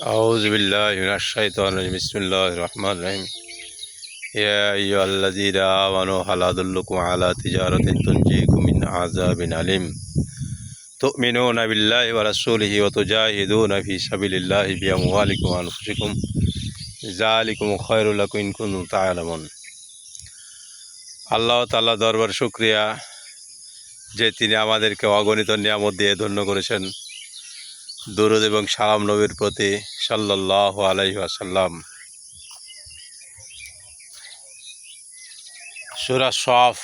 أعوذ بالله من الشيطان الرجيم بسم الله الرحمن الرحيم يا أيها الذين آمنوا هل أدلكم على تجارة تنجيكم من عذاب أليم تؤمنون بالله ورسوله وتجاهدون في سبيل الله بأموالكم وأنفسكم ذلكم خير لكم إن كنتم تعلمون। আল্লাহ তাআলা দরবার শুকরিয়া যে তিনি আমাদেরকে অগণিত নিয়ামত দিয়ে ধন্য করেছেন। দরুদ এবং সালাম নবীর প্রতি সাল্লাল্লাহু আলাইহি ওয়াসাল্লাম। সূরা সফ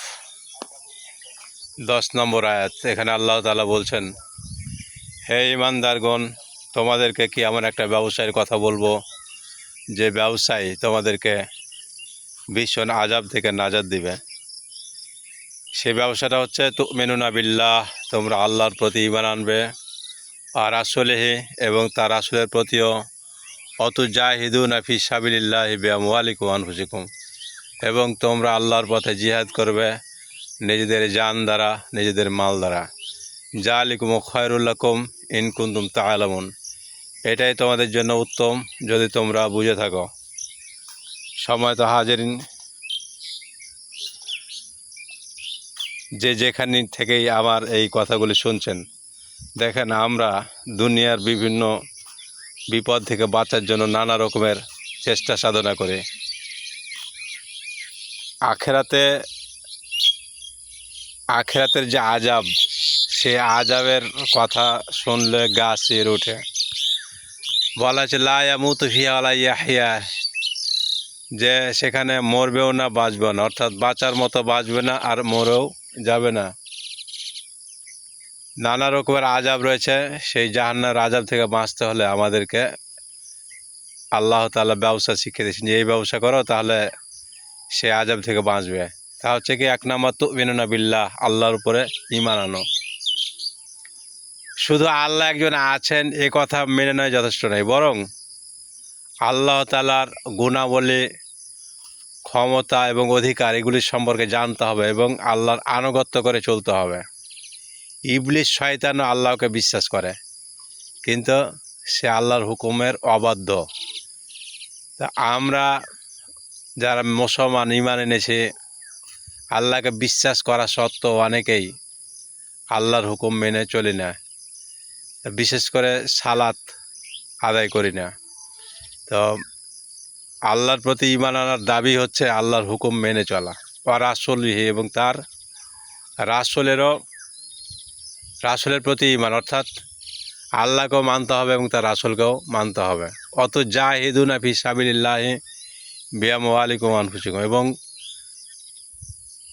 10 নম্বর আয়াত। এখানে আল্লাহ তাআলা বলছেন, হে ঈমানদারগণ, তোমাদেরকে কি এমন একটা ব্যবসায়ের কথা বলবো যে ব্যবসায় তোমাদেরকে ভীষণ আযাব থেকে নাজাত দিবে। সেই ব্যবসাটা হচ্ছে তুমিনুনা বিল্লাহ, তোমরা আল্লাহর প্রতি ঈমান আনবে, আর রাসূলিহি এবং তার রাসূলের প্রতিও, অতুজাহিদুনা ফি সাবিলিল্লাহি বিআমওয়ালিকুম ওয়া আনফুসিকুম, এবং তোমরা আল্লাহর পথে জিহাদ করবে নিজেদের জান দ্বারা, নিজেদের মাল দ্বারা। যালিকুম খায়রুল লাকুম ইন কুনতুম তা'লামুন, এটাই তোমাদের জন্য উত্তম যদি তোমরা বুঝে থাকো। সম্মানিত হাজিরিন, যে যেখানে থেকেই আমার এই কথাগুলি শুনছেন, দেখেন আমরা দুনিয়ার বিভিন্ন বিপদ থেকে বাঁচার জন্য নানা রকমের চেষ্টা সাধনা করি। আখেরাতের যে আযাব, সে আযাবের কথা শুনলে গা শিউরে ওঠে। বলা হচ্ছে লা ইয়ামুতু ফিহা ওয়া লা ইয়াহইয়া, যে সেখানে মরবেও না বাঁচবেও না, অর্থাৎ বাঁচার মতো বাঁচবে না আর মরেও যাবে না। নানা রকমের আযাব রয়েছে। সেই জাহান্নামের আযাব থেকে বাঁচতে হলে আমাদেরকে আল্লাহ তাআলা ব্যবসা শিখিয়ে দিয়েছেন যে এই ব্যবসা করো, তাহলে সে আযাব থেকে বাঁচবে। তা হচ্ছে কি, 1 নম্বর তুমিনুনা বিল্লাহ, আল্লাহর উপরে ঈমান আনো। শুধু আল্লাহ একজন আছেন এ কথা মেনে নেওয়া যথেষ্ট নয়, বরং আল্লাহ তাআলার গুণাবলী, ক্ষমতা এবং অধিকার এগুলির সম্পর্কে জানতে হবে এবং আল্লাহর আনুগত্য করে চলতে হবে। ইবলিস শয়তানও আল্লাহকে বিশ্বাস করে, কিন্তু সে আল্লাহর হুকুমের অবাধ্য। তা আমরা যারা মুসলমান ঈমান এনেছি, আল্লাহকে বিশ্বাস করা সত্ত্বেও অনেকেই আল্লাহর হুকুম মেনে চলি না। বিশেষ করে সালাত আদায় করি না। তো আল্লাহর প্রতি ঈমান আনার দাবি হচ্ছে আল্লাহর হুকুম মেনে চলা, আর রাসূলিহি এবং তার রাসূলের প্রতি ঈমান, অর্থাৎ আল্লাহকেও মানতে হবে এবং তার রাসূলকেও মানতে হবে। অতুজাহিদুনা ফি সাবিলিল্লাহি বিআমওয়ালিকুম ওয়া আনফুসিকুম, এবং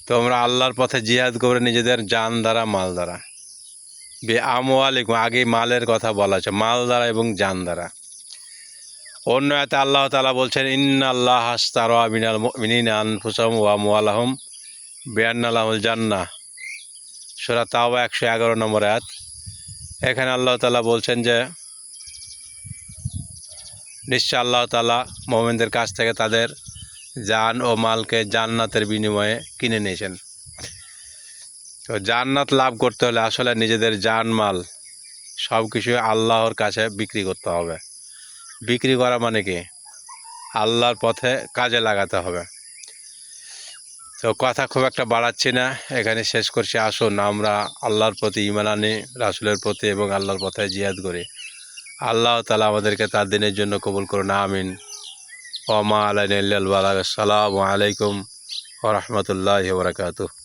তোমরা আল্লাহর পথে জিহাদ করে নিজেদের জান দ্বারা, মাল দ্বারা। বিআমওয়ালিকুম, আগে মালের কথা বলা আছে, মাল দ্বারা এবং জান দ্বারা। অন্য আয়াতে আল্লাহ তাআলা বলছেন, ইন্নাল্লাহা আশতারা মিনাল মুমিনিনা আনফুসাহুম ওয়া আমওয়ালাহুম বিআন্না লাহুমুল জান্নাহ। সূরা তাওবা 111 নম্বর আয়াত। এখানে আল্লাহ তাআলা বলছেন যে নিশ্চয় আল্লাহ তাআলা মুমিনদের কাছ থেকে তাদের জান ও মালকে জান্নাতের বিনিময়ে কিনে নিয়েছেন। তো জান্নাত লাভ করতে হলে আসলে নিজেদের জান মাল সব কিছু আল্লাহর কাছে বিক্রি করতে হবে। বিক্রি করা মানে কি, আল্লাহর পথে কাজে লাগাতে হবে। তো কথা খুব একটা বাড়াচ্ছি না, এখানে শেষ করছি। আসুন আমরা আল্লাহর প্রতি ঈমান আনি, রাসূলের প্রতি, এবং আল্লাহর পথে জিহাদ করি। আল্লাহ তাআলা আমাদেরকে তার দিনের জন্য কবুল করুন, আমিন। ওয়া মা আলাইনা ইল্লাল বালাগ। আসসালামু আলাইকুম ওয়া রাহমাতুল্লাহি ওয়া বারাকাতুহু।